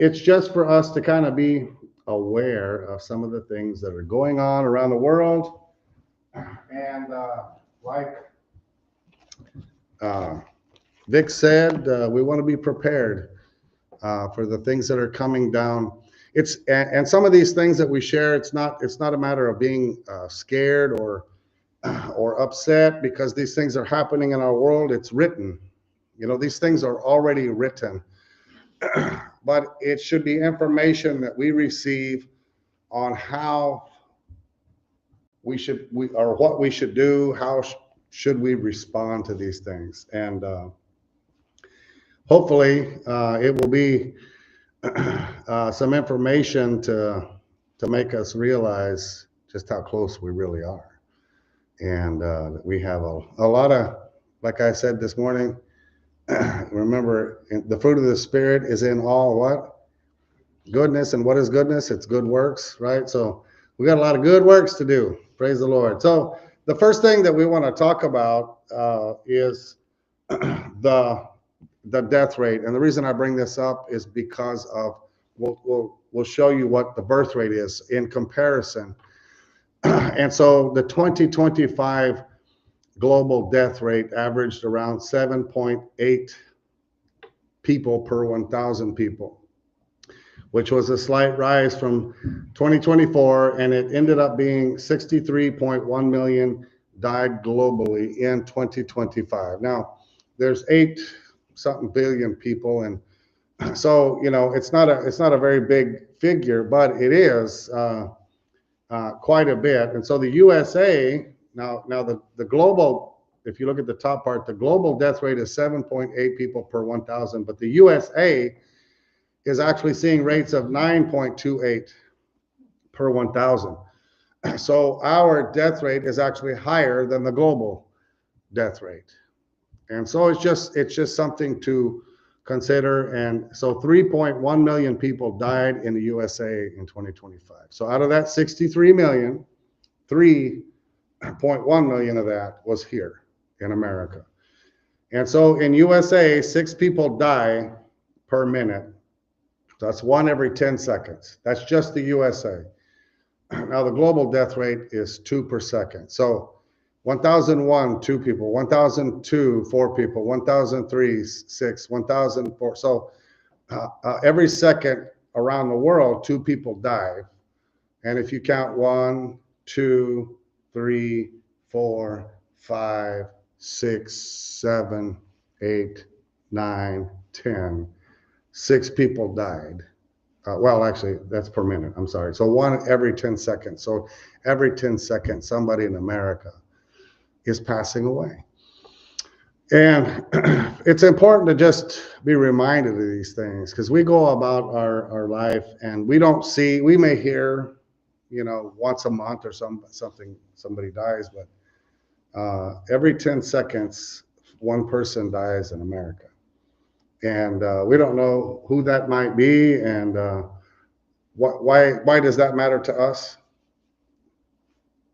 it's just for us to kind of be aware of some of the things that are going on around the world. And like uh, Vic said, we want to be prepared for the things that are coming down. And some of these things that we share, it's not a matter of being scared or upset because these things are happening in our world. It's written. These things are already written. But it should be information that we receive on how or what we should do, how should we respond to these things. And hopefully it will be some information to make us realize just how close we really are. And we have a lot of, like I said this morning, remember, the fruit of the Spirit is in all what? Goodness. And what is goodness? It's good works, right? So we got a lot of good works to do. Praise the Lord. So the first thing that we want to talk about is the death rate. And the reason I bring this up is because of we'll show you what the birth rate is in comparison. And so the 2025 global death rate averaged around 7.8 people per 1,000 people, which was a slight rise from 2024, and it ended up being 63.1 million died globally in 2025. Now, there's 8 something billion people, and so it's not a very big figure, but it is quite a bit. And so the USA now the global, if you look at the top part, the global death rate is 7.8 people per 1,000, but the USA is actually seeing rates of 9.28 per 1,000. So our death rate is actually higher than the global death rate. And so it's just something to consider. And so 3.1 million people died in the USA in 2025. So out of that 63 million, 3.1 million of that was here in America. And so in USA, 6 people die per minute. That's 1 every 10 seconds. That's just the USA. Now the global death rate is 2 per second. So 1,001, 2 people, 1,002, 4 people, 1,003, 6, 1,004. So every second around the world, 2 people die. And if you count 1, 2, 3, 4, 5, 6, 7, 8, 9, 10, 6 people died. Well, actually, that's per minute. I'm sorry. So 1 every 10 seconds. So every 10 seconds, somebody in America is passing away. And it's important to just be reminded of these things, because we go about our life and we may hear, once a month or somebody dies, but every 10 seconds, 1 person dies in America. And we don't know who that might be, and why does that matter to us?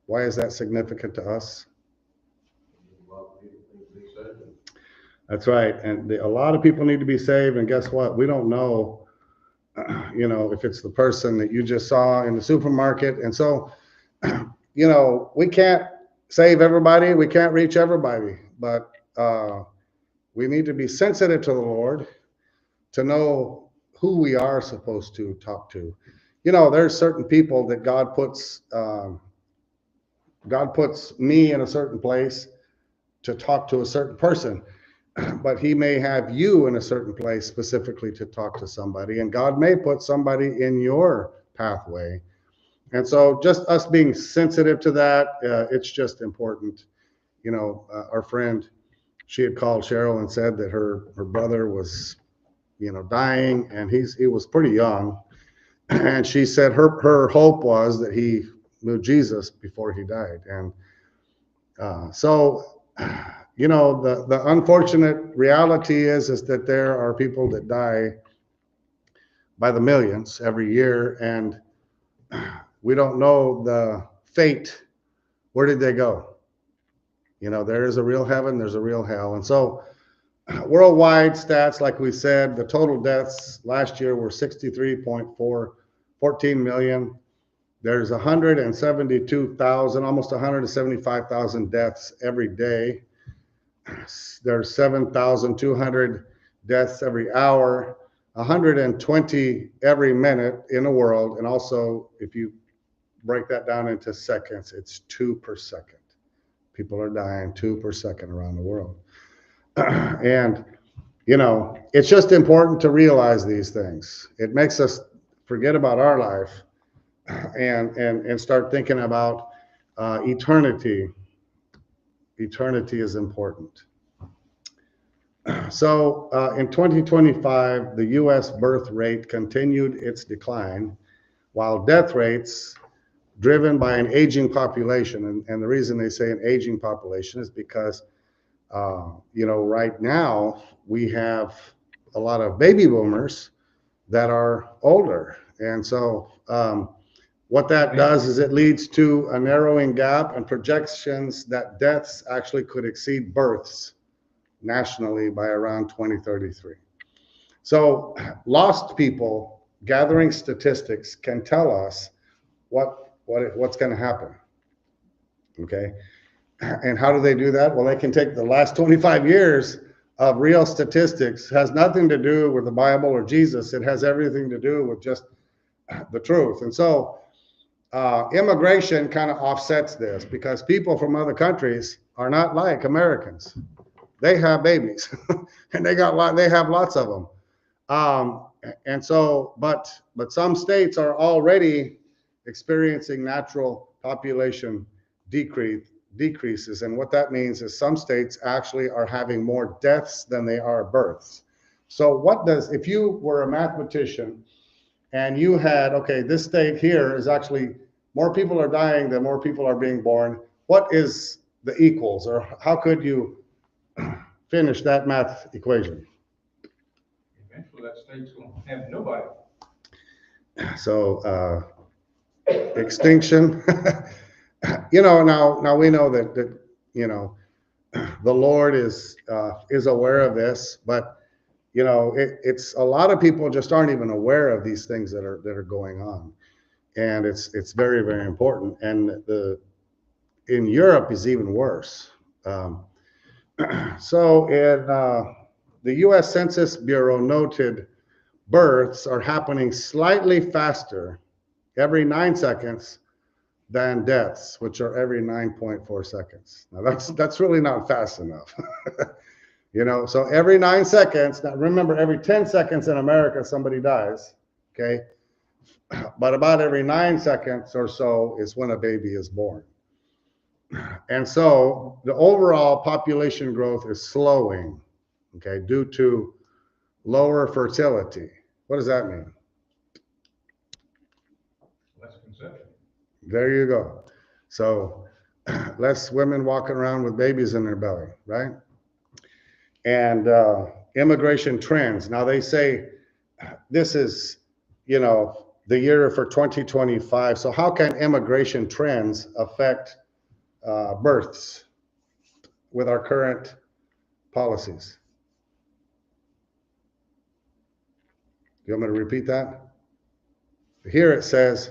Why is that significant to us? That's right. And a lot of people need to be saved. And guess what? We don't know, if it's the person that you just saw in the supermarket. And so, we can't save everybody. We can't reach everybody. But we need to be sensitive to the Lord to know who we are supposed to talk to. There's certain people that God puts me in a certain place to talk to a certain person. But he may have you in a certain place specifically to talk to somebody, and God may put somebody in your pathway. And so just us being sensitive to that, it's just important. Our friend, she had called Cheryl and said that her brother was, dying, and he was pretty young. And she said her hope was that he knew Jesus before he died. And so the unfortunate reality is that there are people that die by the millions every year, and we don't know the fate. Where did they go? There is a real heaven, there's a real hell. And so Worldwide stats, like we said, the total deaths last year were 63.14 million. There's 172,000, almost 175,000 deaths every day. There's 7,200 deaths every hour, 120 every minute in the world. And also, if you break that down into seconds, it's 2 per second. People are dying 2 per second around the world. And, you know, it's just important to realize these things. It makes us forget about our life and start thinking about eternity. Eternity is important. So in 2025, the US birth rate continued its decline, while death rates driven by an aging population, and the reason they say an aging population is because, you know, right now we have a lot of baby boomers that are older. And so what that does is it leads to a narrowing gap and projections that deaths actually could exceed births nationally by around 2033. So lost people gathering statistics can tell us what's going to happen. Okay. And how do they do that? Well, they can take the last 25 years of real statistics. It has nothing to do with the Bible or Jesus. It has everything to do with just the truth. And so immigration kind of offsets this because people from other countries are not like Americans. They have babies and they have lots of them. And so, but some states are already experiencing natural population decreases. And what that means is some states actually are having more deaths than they are births. So if you were a mathematician and you had, okay, this state here is actually more people are dying than more people are being born, what is the equals, or how could you finish that math equation? Eventually that state's going to have nobody. So extinction. You know, now we know that you know the Lord is aware of this, but you know it's a lot of people just aren't even aware of these things that are going on, and it's very, very important. And in Europe is even worse. So in the U.S. Census Bureau noted births are happening slightly faster every 9 seconds than deaths, which are every 9.4 seconds. Now that's really not fast enough. You know, so every 9 seconds, now remember every 10 seconds in America somebody dies, okay? But about every 9 seconds or so is when a baby is born. And so the overall population growth is slowing, okay, due to lower fertility. What does that mean? Less conception. There you go. So less women walking around with babies in their belly, right? And immigration trends. Now they say this is, you know, the year for 2025. So how can immigration trends affect births with our current policies? You want me to repeat that? Here it says,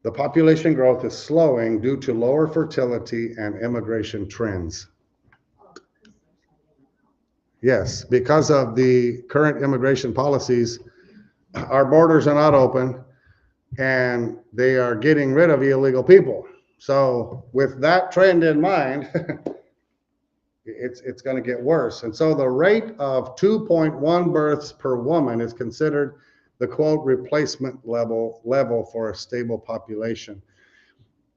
the population growth is slowing due to lower fertility and immigration trends. Yes, because of the current immigration policies, our borders are not open and they are getting rid of illegal people. So with that trend in mind, it's going to get worse. And so the rate of 2.1 births per woman is considered the quote replacement level for a stable population.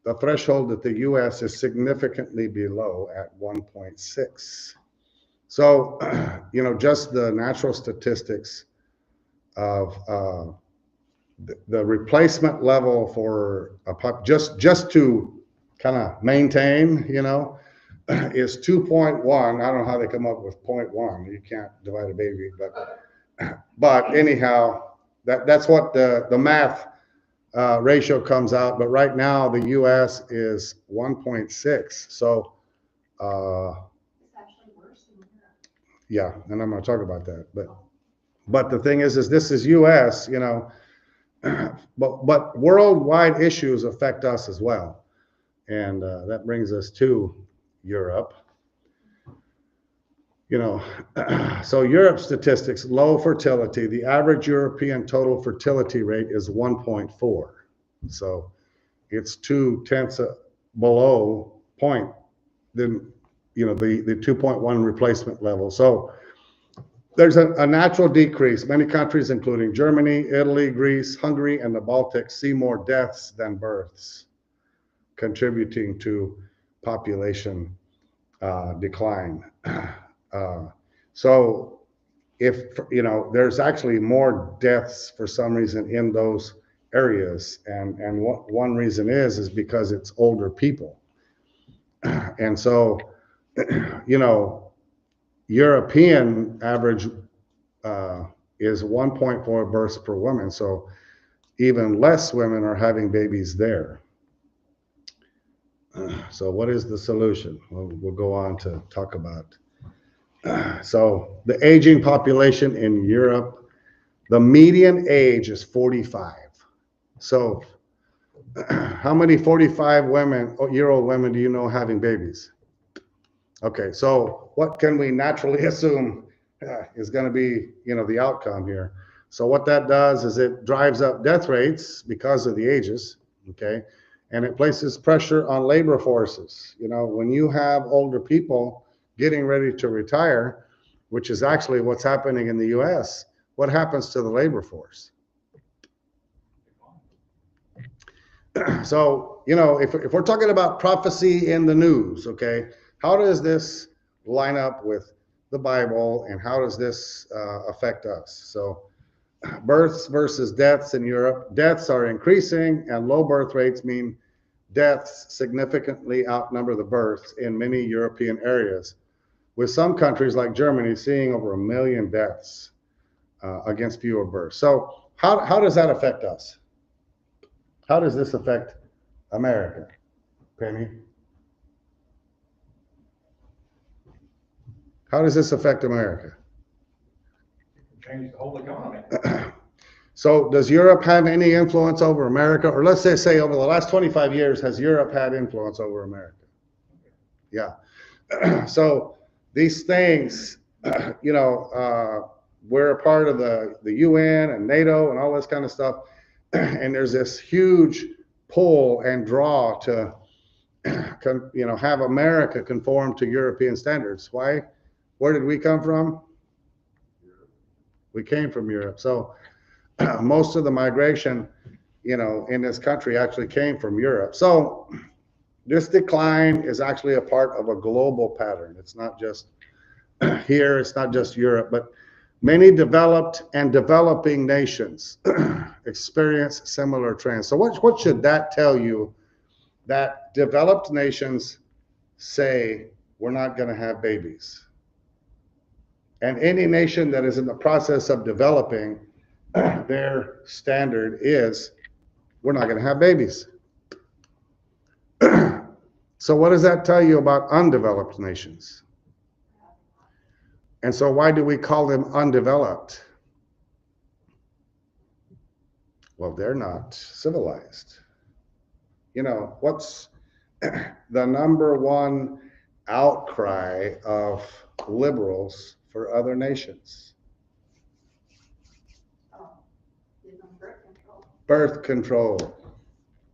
The threshold that the US is significantly below at 1.6. So, you know, just the natural statistics of the replacement level for a just to kind of maintain, you know, is 2.1. I don't know how they come up with 0.1. You can't divide a baby, but anyhow, that's what the math ratio comes out. But right now the U.S. is 1.6. So it's actually worse than Europe. Yeah, and I'm going to talk about that. But the thing is this is U.S., you know, but worldwide issues affect us as well. And that brings us to Europe. You know, so Europe statistics, low fertility. The average European total fertility rate is 1.4. So it's 2/10 below point than, you know, the 2.1 replacement level. So there's a natural decrease. Many countries, including Germany, Italy, Greece, Hungary, and the Baltics, see more deaths than births, contributing to population decline. So if, you know, there's actually more deaths for some reason in those areas. And what one reason is because it's older people. And so, you know, European average is 1.4 births per woman. So even less women are having babies there. So what is the solution? Well, we'll go on to talk about. So the aging population in Europe, the median age is 45. So how many 45-year-old women do you know having babies? Okay, so what can we naturally assume is going to be, you know, the outcome here? So what that does is it drives up death rates because of the ages, okay? And it places pressure on labor forces. You know, when you have older people getting ready to retire, which is actually what's happening in the US, what happens to the labor force? So, you know, if we're talking about prophecy in the news, okay, how does this line up with the Bible, and how does this affect us? So births versus deaths in Europe. Deaths are increasing, and low birth rates mean deaths significantly outnumber the births in many European areas, with some countries like Germany seeing over 1 million deaths against fewer births. So how does that affect us? How does this affect America, Penny? How does this affect America? Change the whole economy. So does Europe have any influence over America? Or let's say over the last 25 years, has Europe had influence over America? Yeah. So these things, you know, we're a part of the UN and NATO and all this kind of stuff. And there's this huge pull and draw to, you know, have America conform to European standards. Why? Where did we come from? We came from Europe. So most of the migration, you know, in this country actually came from Europe. So this decline is actually a part of a global pattern. It's not just here, it's not just Europe, but many developed and developing nations experience similar trends. So what should that tell you? That developed nations say, we're not going to have babies. And any nation that is in the process of developing, their standard is, we're not going to have babies. So what does that tell you about undeveloped nations? And so why do we call them undeveloped? Well, they're not civilized. You know, what's the number one outcry of liberals for other nations? Birth control.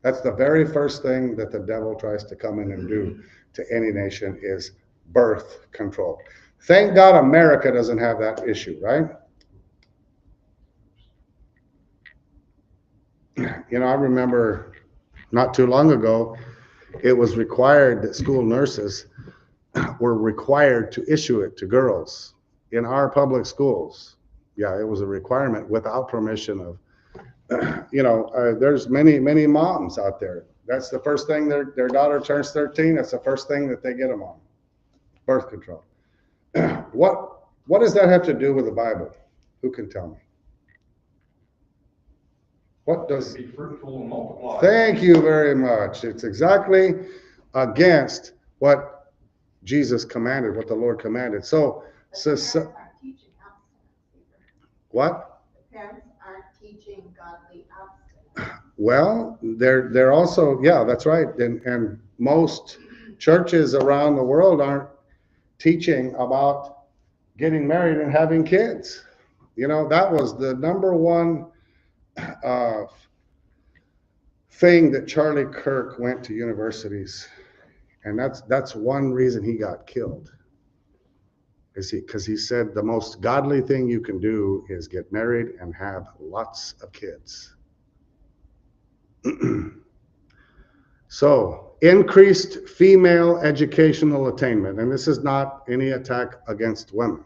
That's the very first thing that the devil tries to come in and do to any nation is birth control. Thank God America doesn't have that issue, right? You know, I remember not too long ago, it was required that school nurses were required to issue it to girls in our public schools. Yeah, it was a requirement without permission of, you know, there's many moms out there. That's the first thing their daughter turns 13. That's the first thing that they get them on, birth control. What does that have to do with the Bible? Who can tell me? What does? Be fruitful and multiply. Thank you very much. It's exactly against what Jesus commanded, what the Lord commanded. So So, what? The parents aren't teaching godly abstinence. Well, they're also, yeah, that's right. And most churches around the world aren't teaching about getting married and having kids. You know, that was the number one uh, thing that Charlie Kirk went to universities, and that's one reason he got killed. Is because he said the most godly thing you can do is get married and have lots of kids. So, increased female educational attainment, and this is not any attack against women,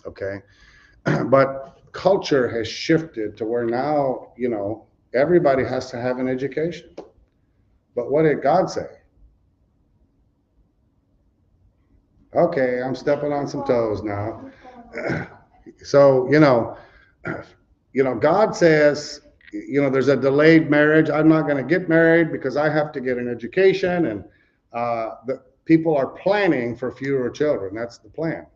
okay? But culture has shifted to where now, you know, everybody has to have an education. But what did God say? Okay, I'm stepping on some toes now. So, God says, there's a delayed marriage. I'm not going to get married because I have to get an education, and the people are planning for fewer children. That's the plan.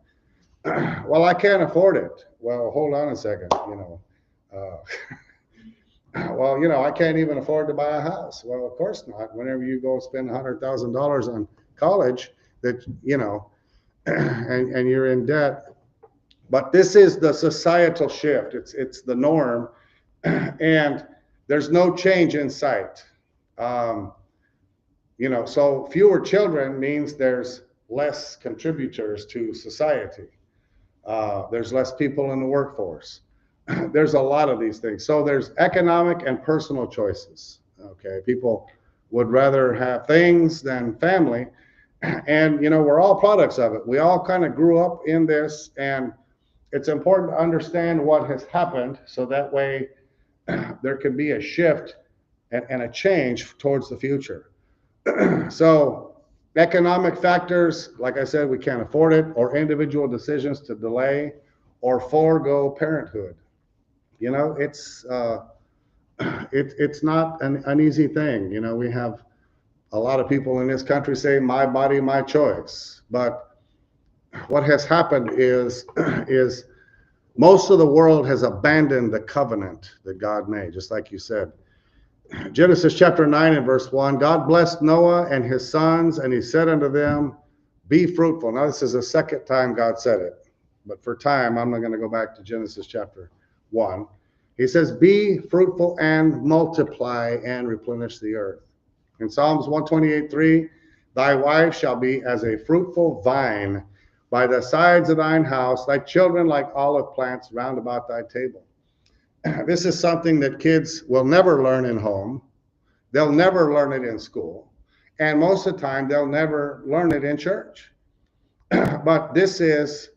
Well, I can't afford it. Well, hold on a second. I can't even afford to buy a house. Well, of course not. Whenever you go spend $100,000 on college, that and you're in debt. But this is the societal shift. It's the norm, and there's no change in sight. So fewer children means there's less contributors to society. There's less people in the workforce. There's a lot of these things. So there's economic and personal choices. Okay, people would rather have things than family, and we're all products of it. We all kind of grew up in this, and it's important to understand what has happened, so that way there can be a shift and a change towards the future. So economic factors, like I said, we can't afford it, or individual decisions to delay or forego parenthood. It's not an easy thing. We have a lot of people in this country say, my body, my choice. But what has happened is most of the world has abandoned the covenant that God made, just like you said. Genesis chapter 9 and verse 1, God blessed Noah and his sons, and he said unto them, be fruitful. Now, this is the second time God said it, but for time, I'm not going to go back to Genesis chapter 1. He says, be fruitful and multiply and replenish the earth. In Psalms 128:3, thy wife shall be as a fruitful vine by the sides of thine house, thy children like olive plants round about thy table. This is something that kids will never learn in home. They'll never learn it in school. And most of the time, they'll never learn it in church. But this is,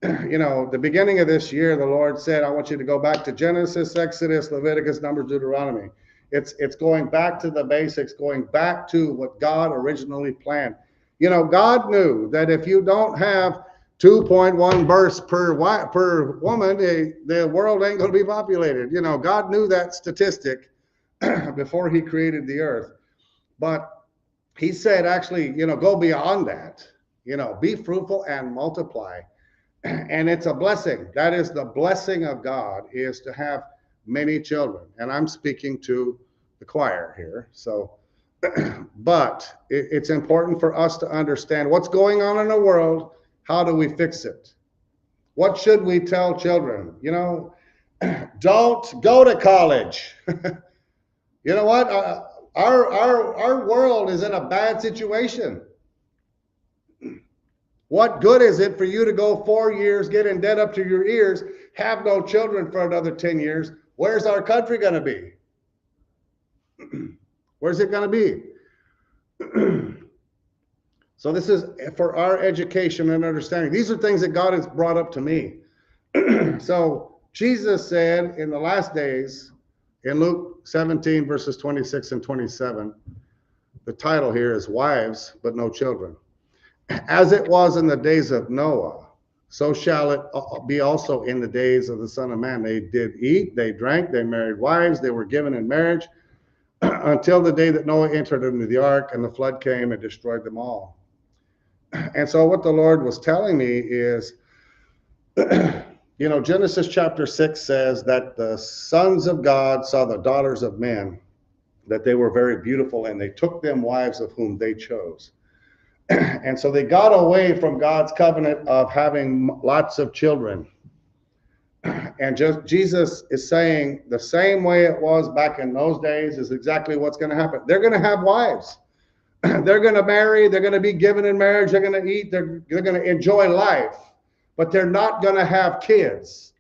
the beginning of this year, the Lord said, I want you to go back to Genesis, Exodus, Leviticus, Numbers, Deuteronomy. It's going back to the basics, going back to what God originally planned. God knew that if you don't have 2.1 births per woman, the world ain't going to be populated. God knew that statistic before he created the earth. But he said, actually, go beyond that. Be fruitful and multiply. And it's a blessing. That is the blessing of God, is to have many children. And I'm speaking to the choir here. So, but it's important for us to understand what's going on in the world. How do we fix it? What should we tell children? Don't go to college. You know what? Our world is in a bad situation. What good is it for you to go 4 years, get in debt up to your ears, have no children for another 10 years? Where's our country going to be? Where's it going to be? So this is for our education and understanding. These are things that God has brought up to me. So Jesus said in the last days, in Luke 17, verses 26 and 27, the title here is Wives, but no children. As it was in the days of Noah, so shall it be also in the days of the Son of Man. They did eat, they drank, they married wives, they were given in marriage, until the day that Noah entered into the ark, and the flood came and destroyed them all. And so what the Lord was telling me is, You know, Genesis chapter 6 says that the sons of God saw the daughters of men, that they were very beautiful, and they took them wives of whom they chose. And so they got away from God's covenant of having lots of children. And just Jesus is saying the same way it was back in those days is exactly what's going to happen. They're going to have wives. They're going to marry. They're going to be given in marriage. They're going to eat. They're going to enjoy life. But they're not going to have kids.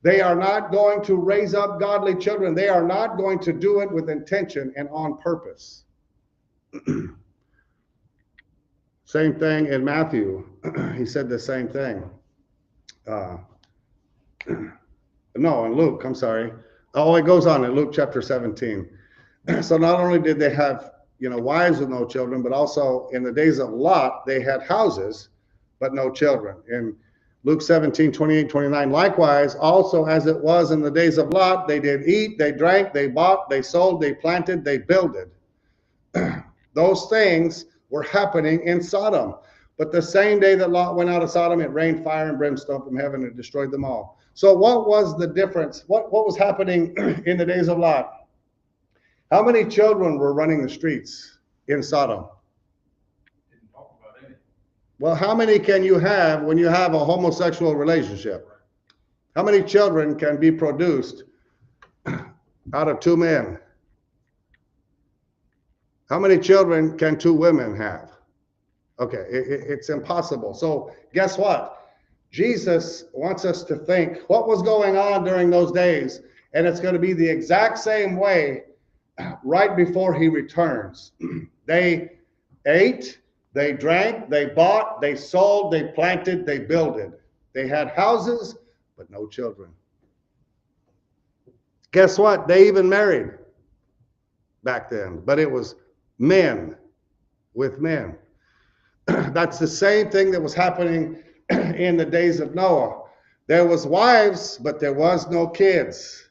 They are not going to raise up godly children. They are not going to do it with intention and on purpose. Same thing in Matthew. He said the same thing. No, in Luke, I'm sorry. Oh, it goes on in Luke chapter 17. So not only did they have, wives with no children, but also in the days of Lot, they had houses, but no children. In Luke 17, 28, 29, likewise, also as it was in the days of Lot, they did eat, they drank, they bought, they sold, they planted, they builded. Those things were happening in Sodom. But the same day that Lot went out of Sodom, it rained fire and brimstone from heaven and destroyed them all. So what was the difference? What was happening in the days of Lot? How many children were running the streets in Sodom? Didn't talk about any. Well, how many can you have when you have a homosexual relationship? How many children can be produced out of two men? How many children can two women have? Okay, it's impossible. So guess what? Jesus wants us to think what was going on during those days, and it's going to be the exact same way right before he returns. They ate, they drank, they bought, they sold, they planted, they builded. They had houses, but no children. Guess what? They even married back then, but it was men with men. That's the same thing that was happening in the days of Noah. There was wives, but there was no kids.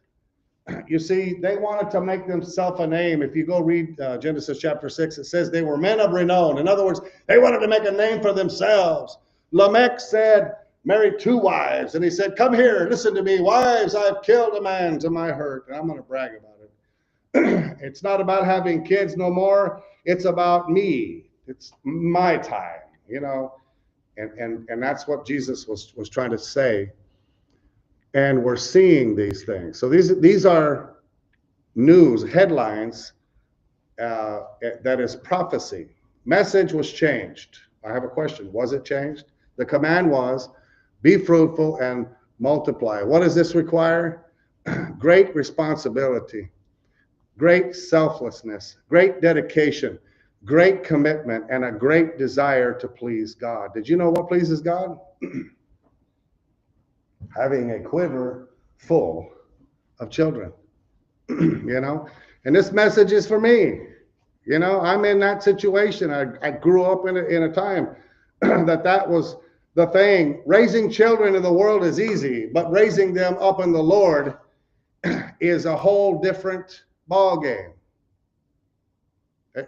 You see, they wanted to make themselves a name. If you go read Genesis chapter 6, it says they were men of renown. In other words, they wanted to make a name for themselves. Lamech said, married two wives. And he said, come here, listen to me. Wives, I've killed a man to my hurt. And I'm going to brag about it. It's not about having kids no more. It's about me. It's my time, and that's what Jesus was trying to say. And we're seeing these things. So these are news headlines that is prophecy. Message was changed. I have a question. Was it changed? The command was, be fruitful and multiply. What does this require? Great responsibility, great selflessness, great dedication, great commitment, and a great desire to please God. Did you know what pleases God? Having a quiver full of children, and this message is for me. I'm in that situation. I grew up in a time that was the thing. Raising children in the world is easy, but raising them up in the Lord is a whole different ball game.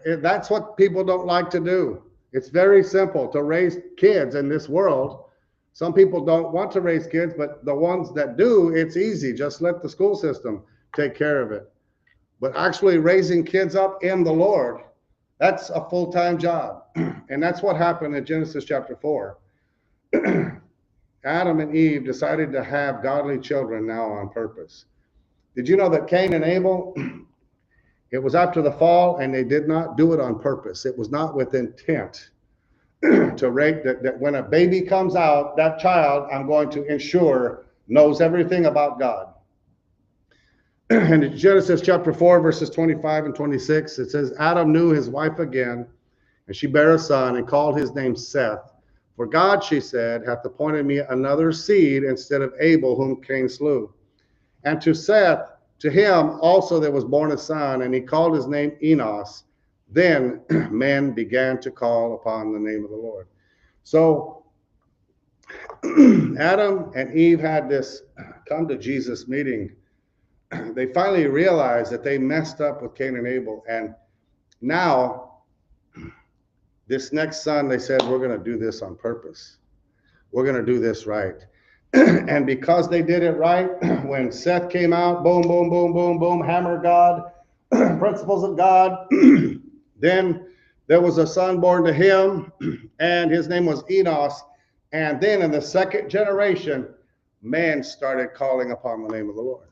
That's what people don't like to do. It's very simple to raise kids in this world. Some people don't want to raise kids, but the ones that do, it's easy. Just let the school system take care of it. But actually raising kids up in the Lord, that's a full-time job. And that's what happened in Genesis chapter 4. Adam and Eve decided to have godly children now on purpose. Did you know that Cain and Abel, it was after the fall, and they did not do it on purpose. It was not with intent to rate that when a baby comes out, that child, I'm going to ensure, knows everything about God. And in Genesis chapter 4, verses 25 and 26, it says, Adam knew his wife again, and she bare a son, and called his name Seth. For God, she said, hath appointed me another seed instead of Abel, whom Cain slew. And to Seth, to him also there was born a son, and he called his name Enos. Then men began to call upon the name of the Lord. So Adam and Eve had this come to Jesus meeting. They finally realized that they messed up with Cain and Abel. And now, this next son, they said, we're going to do this on purpose. we're going to do this right. And because they did it right, when Seth came out, boom, boom, boom, boom, boom, hammer God, principles of God, then there was a son born to him, and his name was Enos. And then in the second generation, man started calling upon the name of the Lord.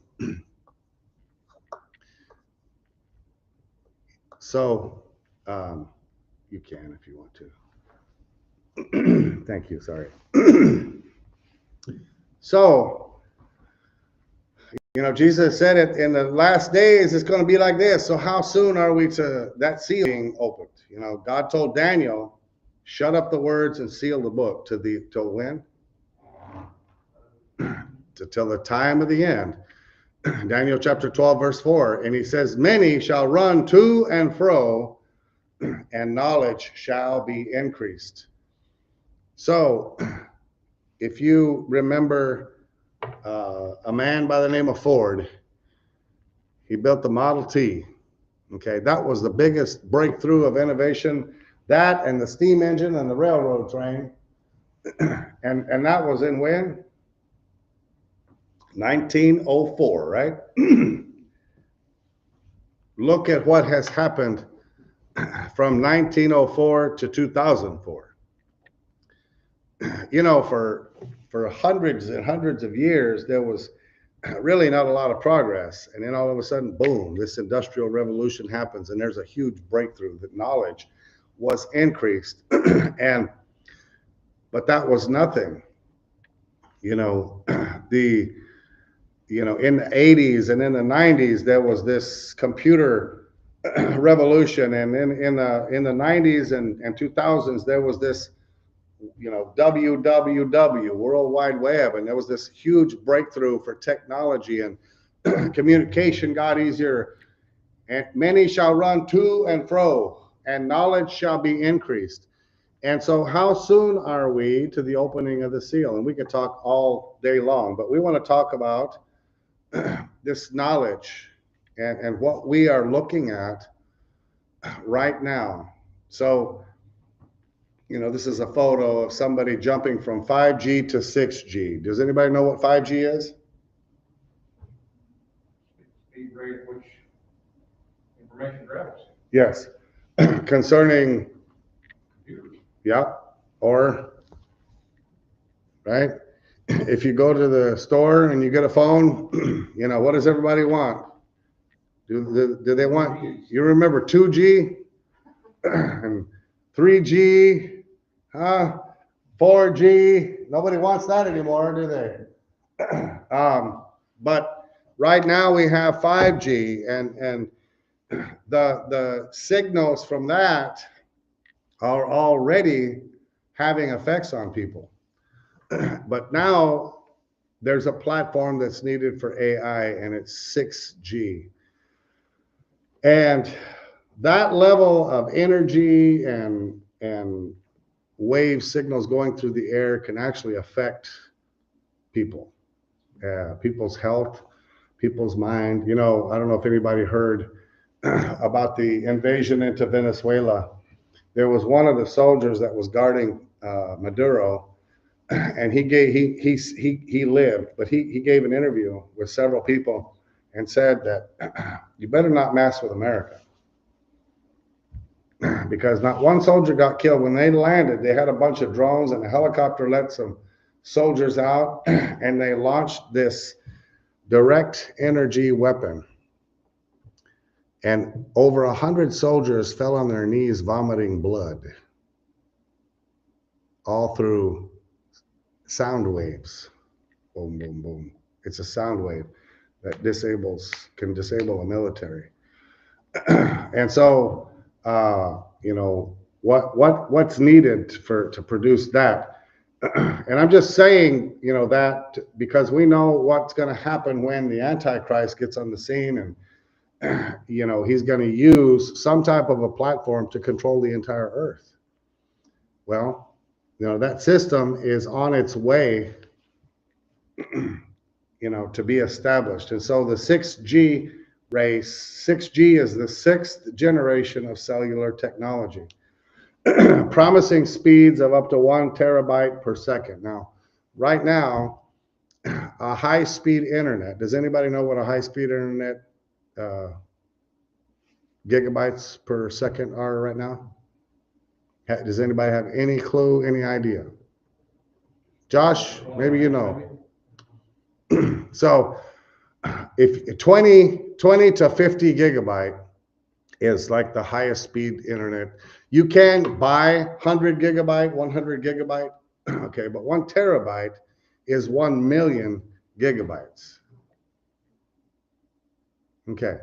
So you can if you want to. Thank you, sorry. So, Jesus said it in the last days, it's going to be like this. So how soon are we to that seal being opened? God told Daniel, shut up the words and seal the book till when? Till the time of the end. Daniel chapter 12, verse 4. And he says, many shall run to and fro, and knowledge shall be increased. So, if you remember a man by the name of Ford, he built the Model T. Okay, that was the biggest breakthrough of innovation. That and the steam engine and the railroad train. And that was in when? 1904, right? Look at what has happened from 1904 to 2004. For hundreds and hundreds of years, there was really not a lot of progress. And then all of a sudden, boom, this industrial revolution happens, and there's a huge breakthrough that knowledge was increased. But that was nothing. In the 80s and in the 90s, there was this computer revolution. And then in the 90s and 2000s, there was this WWW, World Wide Web, and there was this huge breakthrough for technology, and communication got easier, and many shall run to and fro, and knowledge shall be increased. And so how soon are we to the opening of the seal? And we could talk all day long, but we want to talk about this knowledge and what we are looking at right now. So this is a photo of somebody jumping from 5G to 6G. Does anybody know what 5G is? Speed rate at which information travels. Yes. Concerning, Computers. yeah, or, right? If you go to the store and you get a phone, what does everybody want? Do they want, you remember 2G and 3G? 4G, nobody wants that anymore, do they? But right now we have 5G, and the signals from that are already having effects on people. But now there's a platform that's needed for AI, and it's 6G. And that level of energy and wave signals going through the air can actually affect people, people's health, people's mind. I don't know if anybody heard about the invasion into Venezuela. There was one of the soldiers that was guarding Maduro, and he lived, but he gave an interview with several people and said that you better not mess with America. Because not one soldier got killed. When they landed, they had a bunch of drones, and a helicopter let some soldiers out, and they launched this direct energy weapon. And over 100 soldiers fell on their knees vomiting blood, all through sound waves. Boom, boom, boom. It's a sound wave that can disable a military. And so, what's needed to produce that? And I'm just saying, that because we know what's going to happen when the Antichrist gets on the scene, and he's going to use some type of a platform to control the entire earth. Well, that system is on its way, to be established. And so the 6G race, 6G is the 6th generation of cellular technology, promising speeds of up to 1 terabyte per second. Now, right now, a high-speed internet. Does anybody know what a high-speed internet gigabytes per second are right now? Does anybody have any clue, any idea? Josh, maybe you know. So if 20 to 50 gigabyte is like the highest speed internet. You can buy 100 gigabyte, 100 gigabyte, okay, but 1 terabyte is 1 million gigabytes. Okay,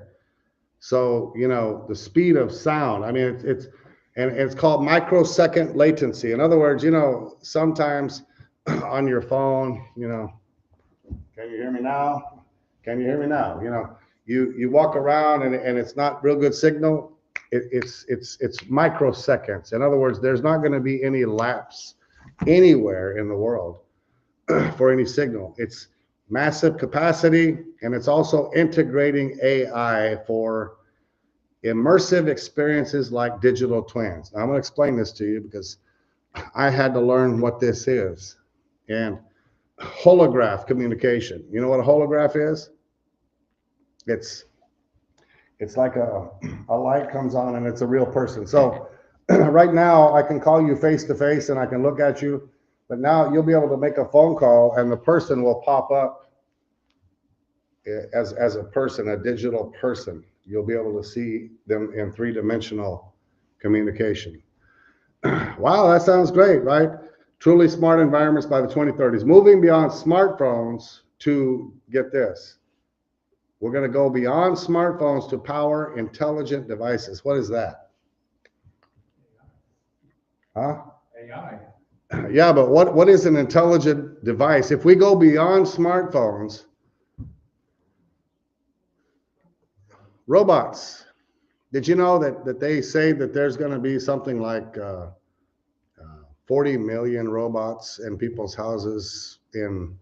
so you know the speed of sound. I mean, it's called microsecond latency. In other words, you know, sometimes on your phone, you know, can you hear me now? Can you hear me now? You know, you walk around and it's not real good signal. It's microseconds. In other words, there's not going to be any lapse anywhere in the world for any signal. It's massive capacity, and it's also integrating AI for immersive experiences like digital twins. Now, I'm going to explain this to you because I had to learn what this is. And holograph communication. You know what a holograph is? It's like a light comes on and it's a real person. So right now I can call you face to face and I can look at you, but now you'll be able to make a phone call and the person will pop up as a person, a digital person. You'll be able to see them in three-dimensional communication. Wow, that sounds great, right? Truly smart environments by the 2030s. Moving beyond smartphones to, get this, we're going to go beyond smartphones to power intelligent devices. What is that? Huh? AI. Yeah, but what is an intelligent device? If we go beyond smartphones, robots. Did you know that they say that there's going to be something like 40 million robots in people's houses in,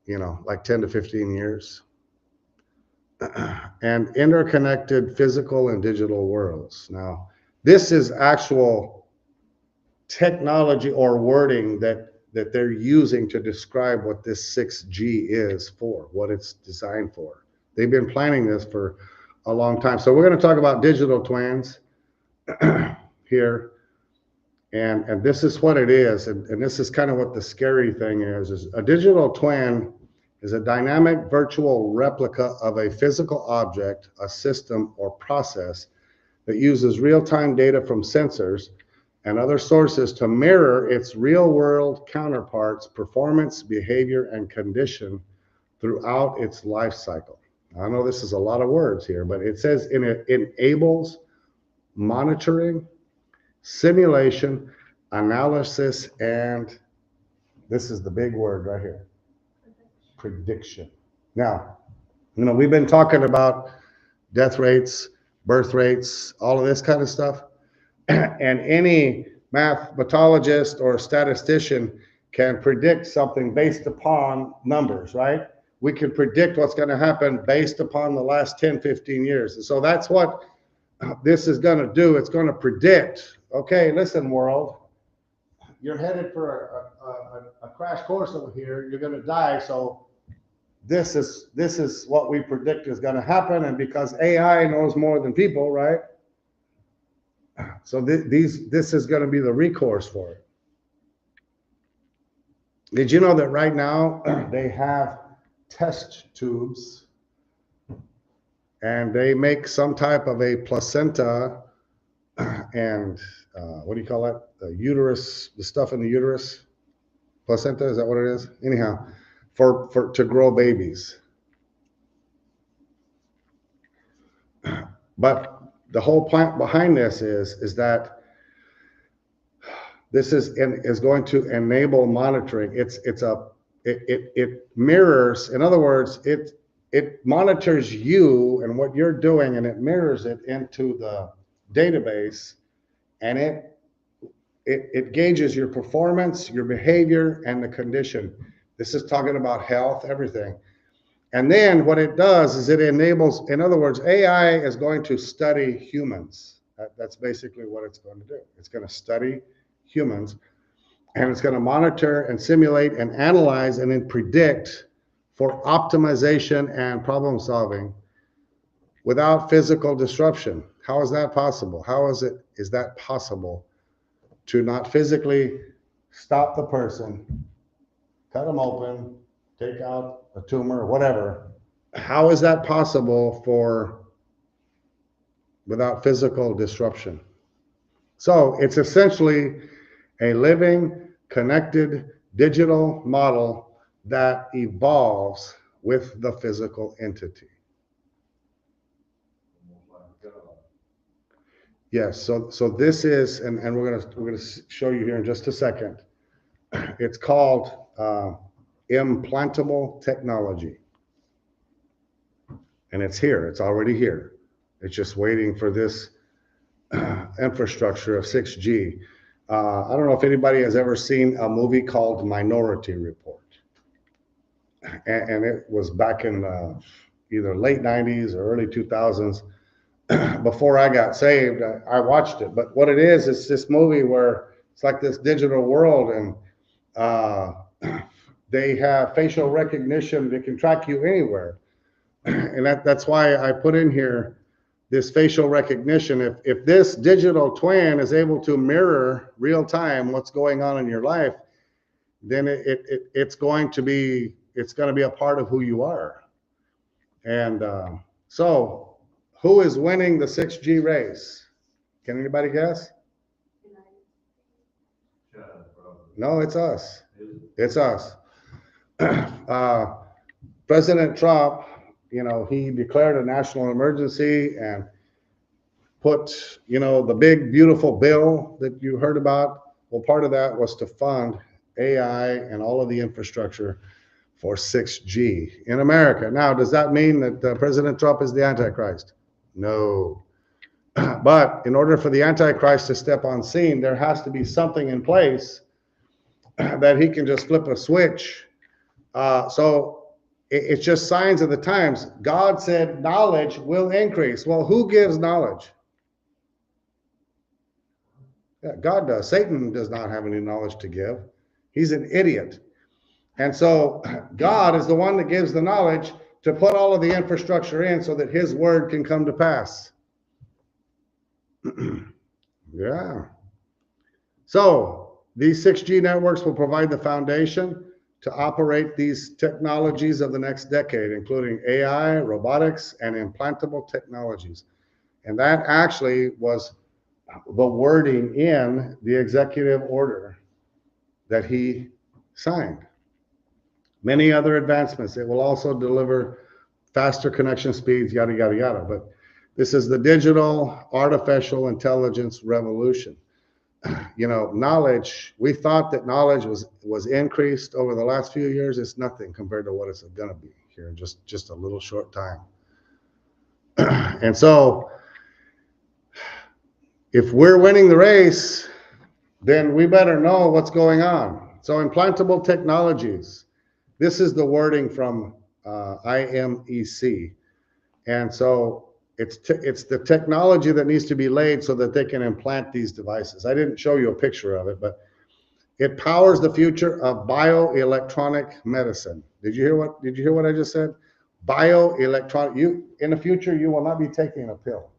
you know, like 10 to 15 years? And interconnected physical and digital worlds. Now, this is actual technology or wording that they're using to describe what this 6G is for, what it's designed for. They've been planning this for a long time. So we're going to talk about digital twins here. And this is what it is. And this is kind of what the scary thing is a digital twin is a dynamic virtual replica of a physical object, a system, or process that uses real-time data from sensors and other sources to mirror its real-world counterparts' performance, behavior, and condition throughout its life cycle. I know this is a lot of words here, but it says it enables monitoring, simulation, analysis, and this is the big word right here, prediction. Now, you know, we've been talking about death rates, birth rates, all of this kind of stuff. And any mathematologist or statistician can predict something based upon numbers, right? We can predict what's going to happen based upon the last 10, 15 years. And so that's what this is going to do. It's going to predict, okay, listen, world, you're headed for a crash course over here. You're going to die. So this is what we predict is going to happen. And because AI knows more than people, right? So this is going to be the recourse for it. Did you know that right now they have test tubes and they make some type of a placenta and what do you call it? The uterus, the stuff in the uterus. Placenta, is that what it is? Anyhow, for to grow babies. But the whole point behind this is that this is going to enable monitoring. It mirrors, in other words, it monitors you and what you're doing, and it mirrors it into the database, and it gauges your performance, your behavior, and the condition. This is talking about health, everything. And then what it does is it enables, in other words, AI is going to study humans. That's basically what it's going to do. It's going to study humans. And it's going to monitor and simulate and analyze and then predict for optimization and problem solving without physical disruption. How is that possible? Is that possible to not physically stop the person, cut them open, take out a tumor or whatever? How is that possible without physical disruption? So it's essentially a living, connected, digital model that evolves with the physical entity. Yes, so this is, and we're gonna show you here in just a second. It's called implantable technology. And it's here, it's already here. It's just waiting for this infrastructure of 6G. I don't know if anybody has ever seen a movie called Minority Report. And it was back in either late 90s or early 2000s. Before I got saved, I watched it. But what it is, it's this movie where it's like this digital world, and they have facial recognition. They can track you anywhere. And that's why I put in here this facial recognition. If this digital twin is able to mirror real time what's going on in your life, then it's going to be a part of who you are. And so who is winning the 6G race? Can anybody guess? No, it's us. It's us. President Trump, he declared a national emergency and put, the big, beautiful bill that you heard about. Well, part of that was to fund AI and all of the infrastructure for 6G in America. Now, does that mean that President Trump is the Antichrist? No. But in order for the Antichrist to step on scene, there has to be something in place that he can just flip a switch. So it's just signs of the times. God said knowledge will increase. Well, who gives knowledge? Yeah, God does. Satan does not have any knowledge to give. He's an idiot. And so God is the one that gives the knowledge to put all of the infrastructure in so that his word can come to pass. Yeah. So these 6G networks will provide the foundation to operate these technologies of the next decade, including AI, robotics, and implantable technologies. And that actually was the wording in the executive order that he signed. Many other advancements. It will also deliver faster connection speeds, yada, yada, yada. But this is the digital artificial intelligence revolution. Knowledge, we thought that knowledge was increased over the last few years. It's nothing compared to what it's going to be here in just a little short time. And so if we're winning the race, then we better know what's going on. So implantable technologies. This is the wording from IMEC. And so it's the technology that needs to be laid so that they can implant these devices. I didn't show you a picture of it, but it powers the future of bioelectronic medicine. Did you hear what I just said? Bioelectronic. In the future, you will not be taking a pill.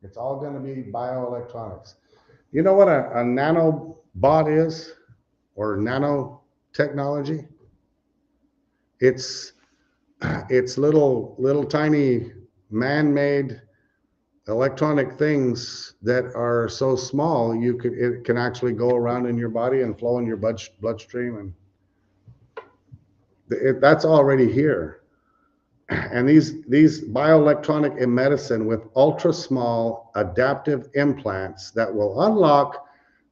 It's all going to be bioelectronics. You know what a nanobot is, or nanotechnology? It's little tiny man-made electronic things that are so small it can actually go around in your body and flow in your bloodstream, and that's already here. And these bioelectronic in medicine with ultra small adaptive implants that will unlock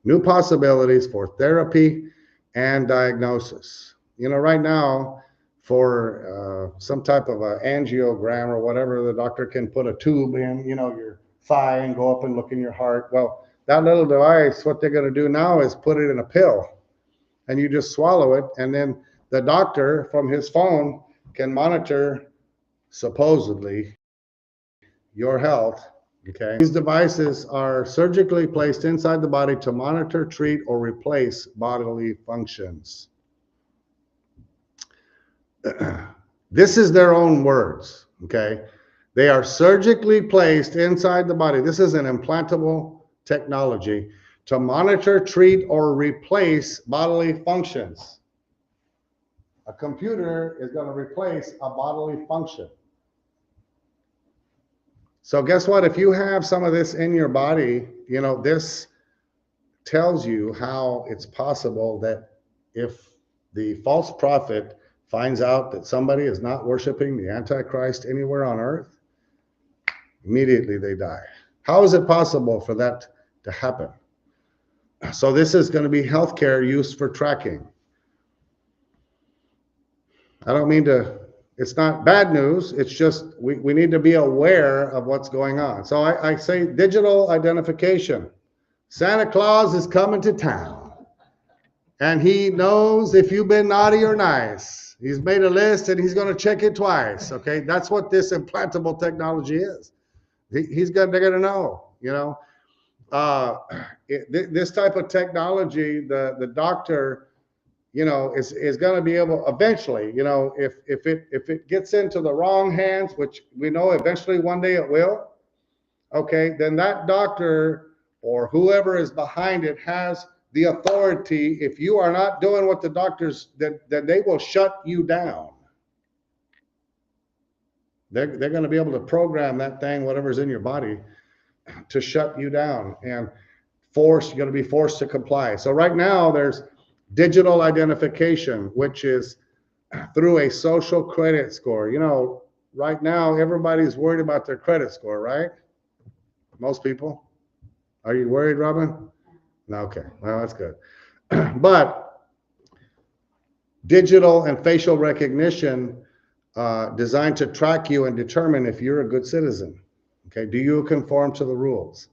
new possibilities for therapy and diagnosis. Right now, for some type of an angiogram or whatever, the doctor can put a tube in, your thigh and go up and look in your heart. Well, that little device, what they're going to do now is put it in a pill, and you just swallow it, and then the doctor from his phone can monitor supposedly your health Okay. These devices are surgically placed inside the body to monitor, treat, or replace bodily functions. This is their own words, okay? They are surgically placed inside the body. This is an implantable technology to monitor, treat, or replace bodily functions. A computer is going to replace a bodily function. So guess what? If you have some of this in your body, you know, this tells you how it's possible that if the false prophet finds out that somebody is not worshiping the Antichrist anywhere on earth, immediately they die. How is it possible for that to happen? So this is going to be healthcare used for tracking. I don't mean to, it's not bad news. It's just we need to be aware of what's going on. So I say digital identification. Santa Claus is coming to town, and he knows if you've been naughty or nice. He's made a list, and he's going to check it twice. Okay, that's what this implantable technology is. They're going to know. You know, this type of technology, the doctor, you know, is going to be able eventually, you know, if it gets into the wrong hands, which we know eventually one day it will, okay, then that doctor or whoever is behind it has the authority. If you are not doing what the doctors, then they will shut you down. They're going to be able to program that thing, whatever's in your body, to shut you down and you're going to be forced to comply. So right now there's digital identification, which is through a social credit score. You know, right now everybody's worried about their credit score, right? Most people. Are you worried, Robin? No, okay, well, that's good. But digital and facial recognition designed to track you and determine if you're a good citizen. Okay, do you conform to the rules?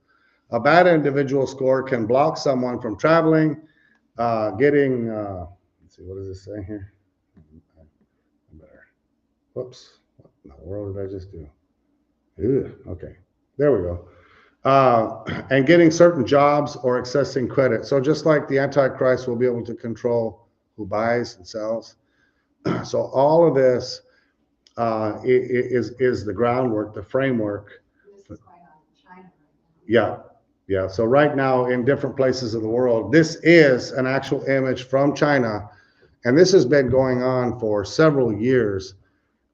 A bad individual score can block someone from traveling, getting, let's see, what does this say here? Whoops, what in the world did I just do? Ew, okay, there we go. And getting certain jobs or accessing credit. So just like the Antichrist will be able to control who buys and sells. So all of this is the groundwork, the framework. This is going on in China right now. Yeah. So right now in different places of the world, this is an actual image from China. And this has been going on for several years.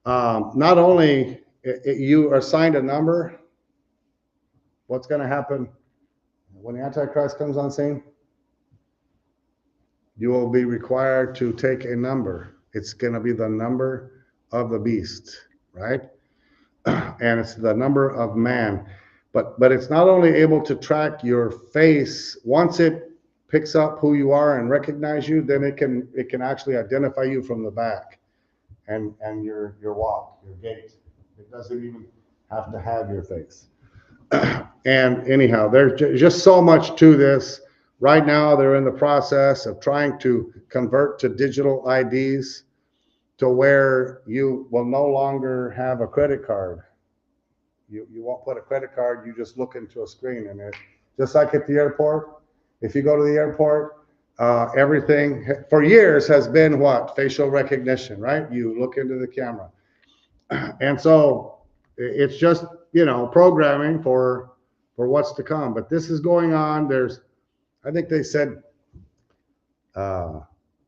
Not only you are assigned a number, what's going to happen when the Antichrist comes on scene? You will be required to take a number. It's going to be the number of the beast, right? And it's the number of man. But it's not only able to track your face. Once it picks up who you are and recognize you, then it can actually identify you from the back and your walk, your gait. It doesn't even have to have your face. And anyhow, there's just so much to this. Right now, they're in the process of trying to convert to digital IDs to where you will no longer have a credit card. You won't put a credit card, you just look into a screen, and it, just like at the airport, if you go to the airport, everything for years has been what? Facial recognition, right? You look into the camera. And so it's just, you know, programming for what's to come. But this is going on. There's, I think they said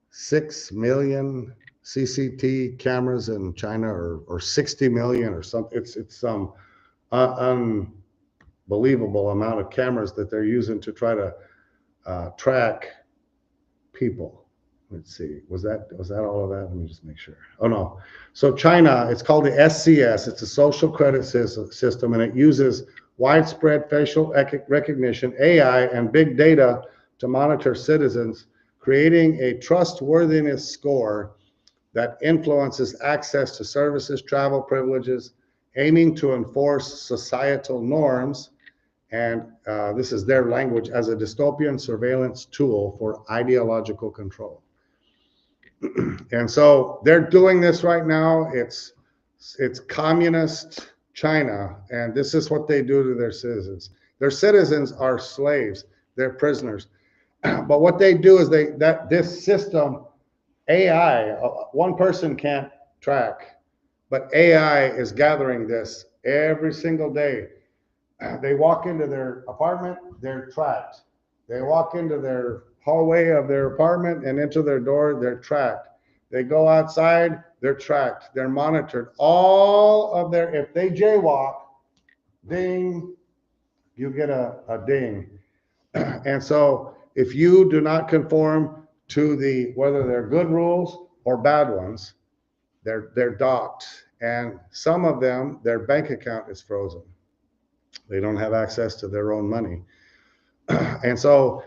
6 million CCT cameras in China, or 60 million or something. It's some unbelievable amount of cameras that they're using to try to track people. Let's see, was that all of that? Let me just make sure. Oh no. So China, it's called the SCS. It's a social credit system, and it uses widespread facial recognition, AI, and big data to monitor citizens, creating a trustworthiness score that influences access to services, travel privileges, aiming to enforce societal norms. And this is their language, as a dystopian surveillance tool for ideological control. And so they're doing this right now. It's communist China, and this is what they do to their citizens. Their citizens are slaves. They're prisoners. But what they do is this system, AI, one person can't track, but AI is gathering this every single day. They walk into their apartment, they're tracked. They walk into their hallway of their apartment and into their door, they're tracked. They go outside, they're tracked. They're monitored. All of their, if they jaywalk, ding, you get a ding. And so if you do not conform to whether they're good rules or bad ones, they're docked. And some of them, their bank account is frozen. They don't have access to their own money. And so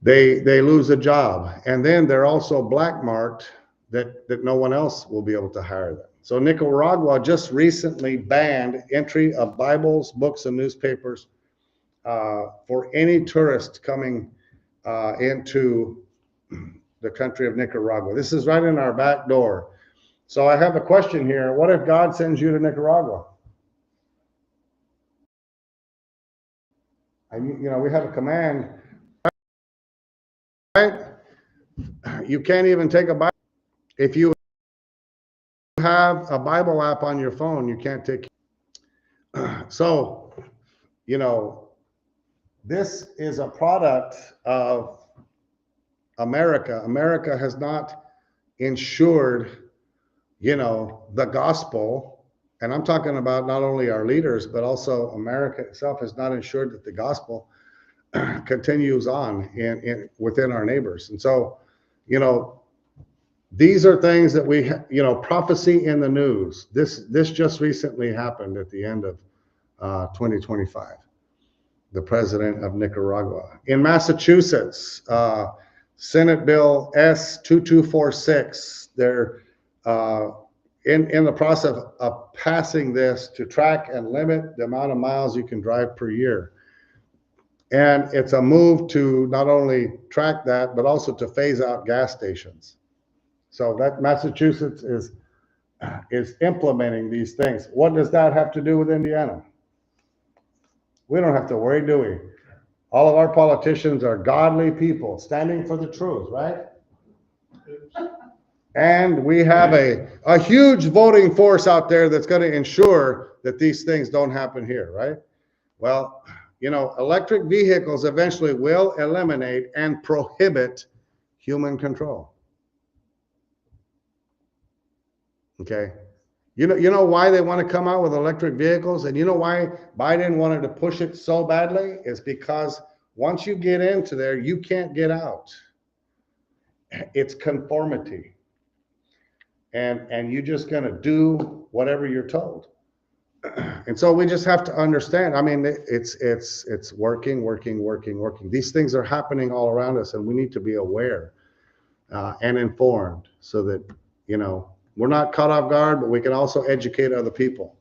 they lose a job. And then they're also black marked that no one else will be able to hire them. So Nicaragua just recently banned entry of Bibles, books, and newspapers for any tourist coming into the country of Nicaragua. This is right in our back door. So I have a question here. What if God sends you to Nicaragua? And we have a command, right? You can't even take a Bible. If you have a Bible app on your phone, you can't take. So, this is a product of America. America has not ensured, the gospel. And I'm talking about not only our leaders, but also America itself has not ensured that the gospel continues on within our neighbors. And so, these are things that we, prophecy in the news. This just recently happened at the end of 2025. The president of Nicaragua. In Massachusetts, Senate Bill S2246, they're in the process of passing this to track and limit the amount of miles you can drive per year. And it's a move to not only track that, but also to phase out gas stations. So that Massachusetts is implementing these things. What does that have to do with Indiana? We don't have to worry, do we? All of our politicians are godly people standing for the truth, right? And we have a huge voting force out there that's going to ensure that these things don't happen here, right? Well, electric vehicles eventually will eliminate and prohibit human control. Okay. You know why they want to come out with electric vehicles, and you know why Biden wanted to push it so badly? Is because once you get into there, you can't get out. It's conformity. And you're just going to do whatever you're told. And so we just have to understand. I mean, it's working. These things are happening all around us, and we need to be aware and informed so that, we're not caught off guard, but we can also educate other people.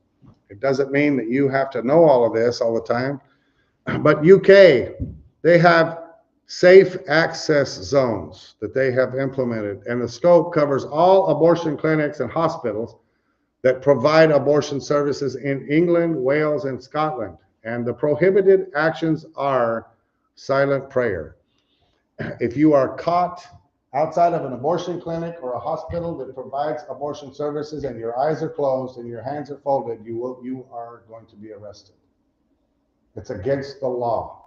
It doesn't mean that you have to know all of this all the time. But UK, they have safe access zones that they have implemented, and the scope covers all abortion clinics and hospitals that provide abortion services in England, Wales, and Scotland. And the prohibited actions are silent prayer. If you are caught outside of an abortion clinic or a hospital that provides abortion services and your eyes are closed and your hands are folded, you are going to be arrested. It's against the law.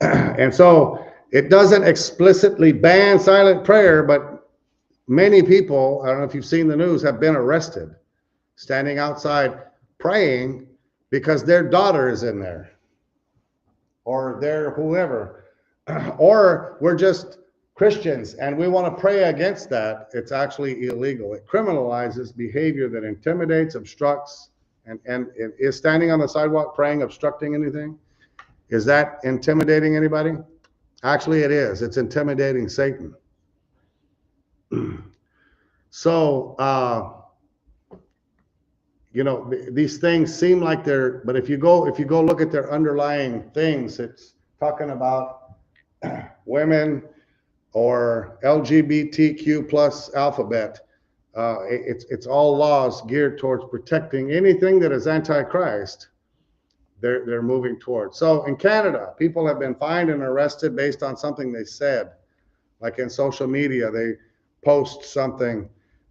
And so it doesn't explicitly ban silent prayer, but many people, I don't know if you've seen the news, have been arrested standing outside praying because their daughter is in there, or their whoever, or we're just Christians and we want to pray against that. It's actually illegal. It criminalizes behavior that intimidates, obstructs, and is standing on the sidewalk praying obstructing anything? Is that intimidating anybody? Actually, it is. It's intimidating Satan. So, these things seem like they're, but if you go look at their underlying things, it's talking about women or LGBTQ plus alphabet. It's all laws geared towards protecting anything that is anti-Christ. They're moving towards. So in Canada, people have been fined and arrested based on something they said, like in social media, they post something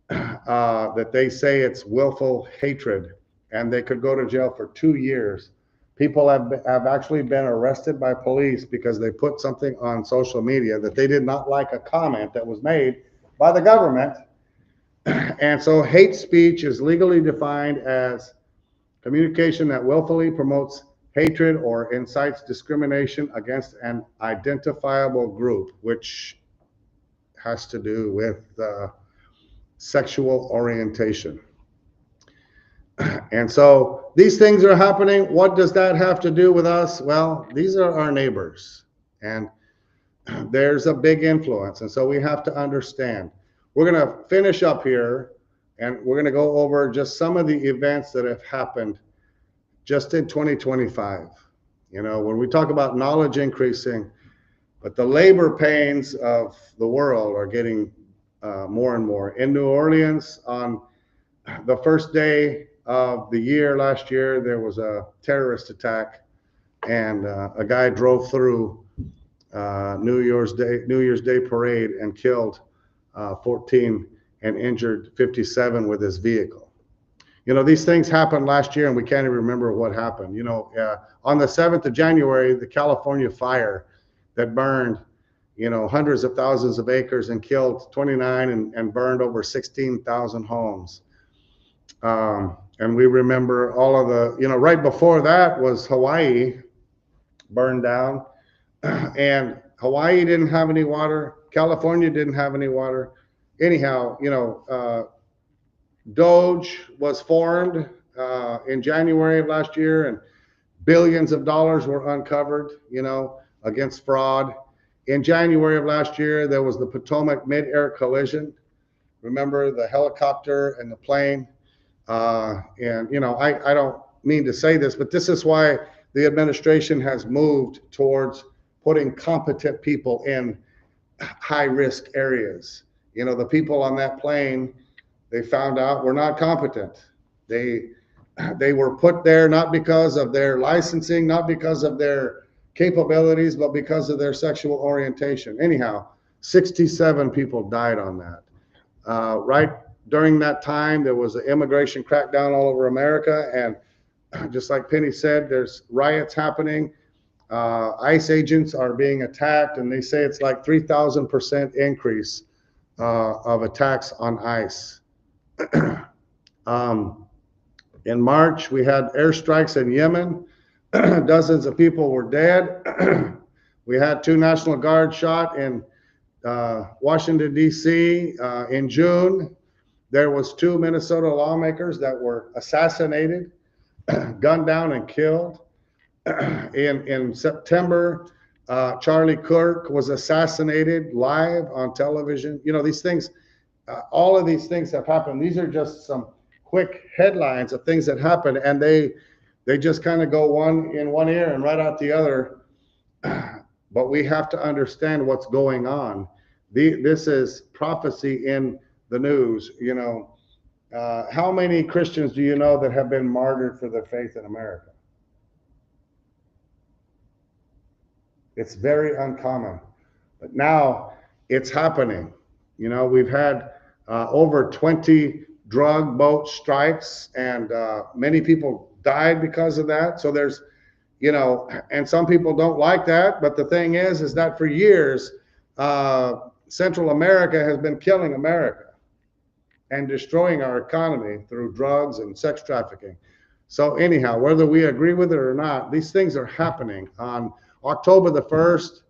that they say it's willful hatred, and they could go to jail for 2 years. People have actually been arrested by police because they put something on social media that they did not like a comment that was made by the government. And so hate speech is legally defined as communication that willfully promotes hatred or incites discrimination against an identifiable group, which has to do with sexual orientation. And so these things are happening. What does that have to do with us? Well, these are our neighbors, and there's a big influence. And so we have to understand. We're going to finish up here, and we're going to go over just some of the events that have happened just in 2025. You know, when we talk about knowledge increasing, but the labor pains of the world are getting more and more. In New Orleans, on the first day of the year last year, there was a terrorist attack, and a guy drove through New Year's Day parade and killed 14 and injured 57 with his vehicle. You know, these things happened last year, and we can't even remember what happened. You know, on the 7th of January, the California fire that burned, you know, hundreds of thousands of acres and killed 29 and burned over 16,000 homes. And we remember all of the, you know, right before that was Hawaii burned down. And Hawaii didn't have any water. California didn't have any water. Anyhow, you know, Doge was formed in January of last year, and billions of dollars were uncovered, you know, against fraud. In January of last year, there was the Potomac mid-air collision. Remember the helicopter and the plane? And, you know, I don't mean to say this, but this is why the administration has moved towards putting competent people in high-risk areas. You know, the people on that plane, they found out were not competent. They were put there not because of their licensing, not because of their capabilities, but because of their sexual orientation. Anyhow, 67 people died on that. Right during that time, there was an immigration crackdown all over America, and just like Penny said, there's riots happening. ICE agents are being attacked, and they say it's like 3,000% increase of attacks on ICE. In March, we had airstrikes in Yemen. Dozens of people were dead. We had 2 National Guard shot in Washington, D.C. In June. There was 2 Minnesota lawmakers that were assassinated, gunned down and killed. In September, Charlie Kirk was assassinated live on television. You know, these things, all of these things have happened. These are just some quick headlines of things that happen, and they just kind of go one in one ear and right out the other. But we have to understand what's going on. This is prophecy in the news. You know, how many Christians do you know that have been martyred for their faith in America? It's very uncommon, but now it's happening. You know, we've had over 20 drug boat strikes, and many people died because of that. So there's, you know, and some people don't like that, but the thing is that for years, Central America has been killing America and destroying our economy through drugs and sex trafficking. So anyhow, whether we agree with it or not, these things are happening. On October the 1st,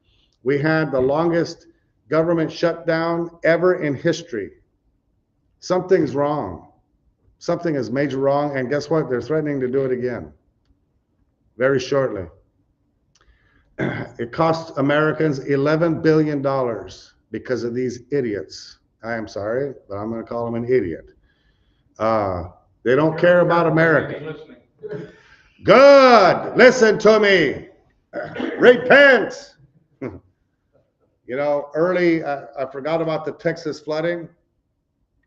we had the longest government shutdown ever in history. Something's wrong. Something is major wrong, and guess what? They're threatening to do it again very shortly. It cost Americans $11 billion because of these idiots. I am sorry, but I'm going to call them an idiot. They don't care about America. Good. Listen to me. Repent. You know, early, I forgot about the Texas flooding.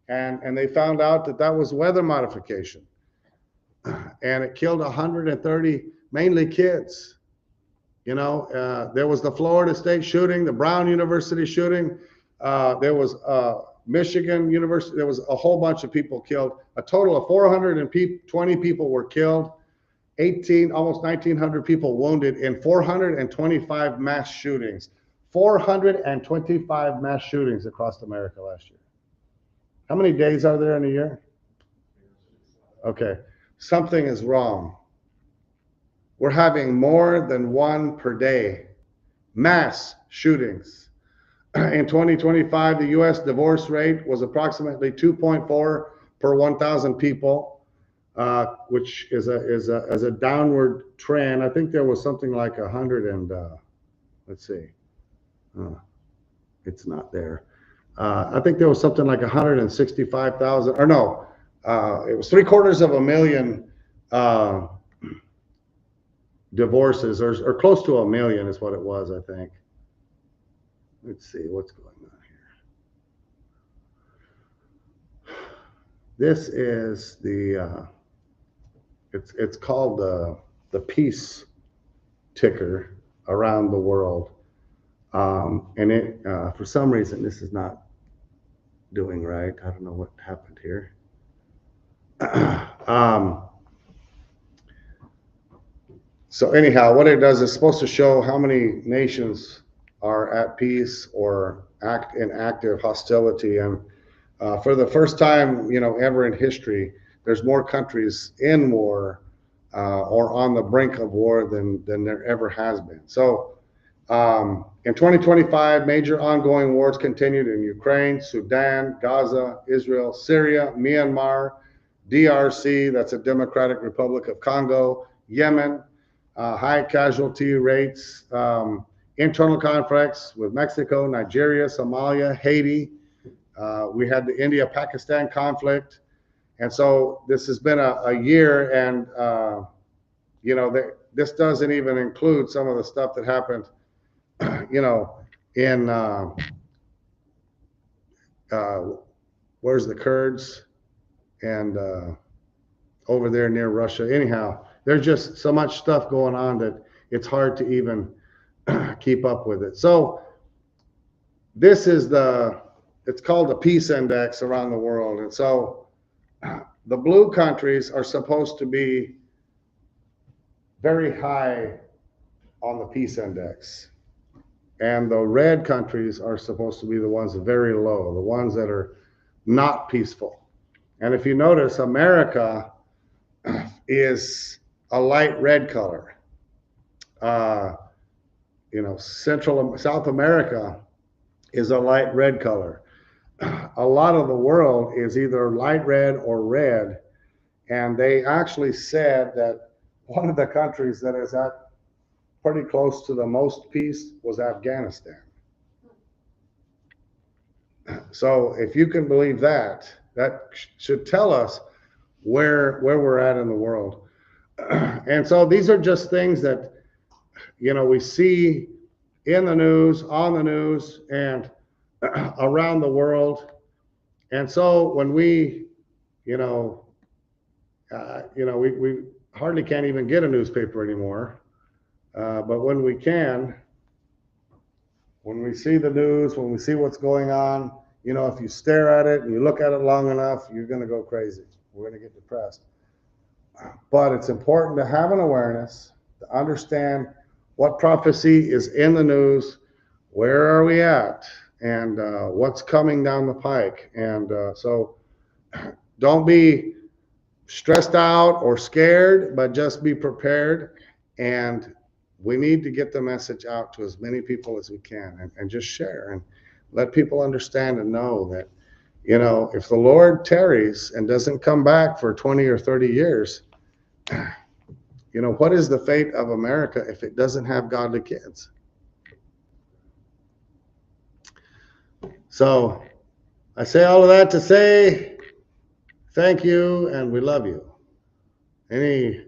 And they found out that that was weather modification. And it killed 130, mainly kids. You know, there was the Florida State shooting, the Brown University shooting. There was Michigan University. There was a whole bunch of people killed. A total of 420 people were killed, almost 1,900 people wounded in 425 mass shootings. 425 mass shootings across America last year. How many days are there in a year? Okay, something is wrong. We're having more than one per day. Mass shootings. In 2025, the U.S. divorce rate was approximately 2.4 per 1,000 people, which is a downward trend. I think there was something like 100 and let's see, it's not there. I think there was something like 165,000, or no, it was 750,000 divorces, or close to 1 million is what it was, I think. Let's see what's going on here. This is the it's called the peace ticker around the world, and it for some reason this is not doing right. I don't know what happened here. So anyhow, what it does is supposed to show how many nations are at peace or act in active hostility. And for the first time, you know, ever in history, there's more countries in war or on the brink of war than there ever has been. So in 2025, major ongoing wars continued in Ukraine, Sudan, Gaza, Israel, Syria, Myanmar, DRC, that's a Democratic Republic of Congo, Yemen, high casualty rates, internal conflicts with Mexico, Nigeria, Somalia, Haiti. We had the India-Pakistan conflict. And so this has been a year, and, you know, this doesn't even include some of the stuff that happened, you know, in, where's the Kurds? And over there near Russia. Anyhow, there's just so much stuff going on that it's hard to even keep up with it. So this is it's called the Peace Index around the world. And so the blue countries are supposed to be very high on the Peace Index. And the red countries are supposed to be the ones very low, the ones that are not peaceful. And if you notice, America is a light red color. You know, South America is a light red color. A lot of the world is either light red or red. And they actually said that one of the countries that is at pretty close to the most peace was Afghanistan. So if you can believe that, that should tell us where we're at in the world. And so these are just things that, you know, we see in the news, on the news, and around the world. And so when we, we hardly can't even get a newspaper anymore. But when we can, when we see the news, when we see what's going on, you know, if you stare at it and you look at it long enough, you're going to go crazy. We're going to get depressed. But it's important to have an awareness, to understand what prophecy is in the news, where are we at, and what's coming down the pike. And so don't be stressed out or scared, but just be prepared. And we need to get the message out to as many people as we can, and just share and let people understand and know that, you know, if the Lord tarries and doesn't come back for 20 or 30 years, you know, what is the fate of America if it doesn't have godly kids? So I say all of that to say thank you, and we love you. Any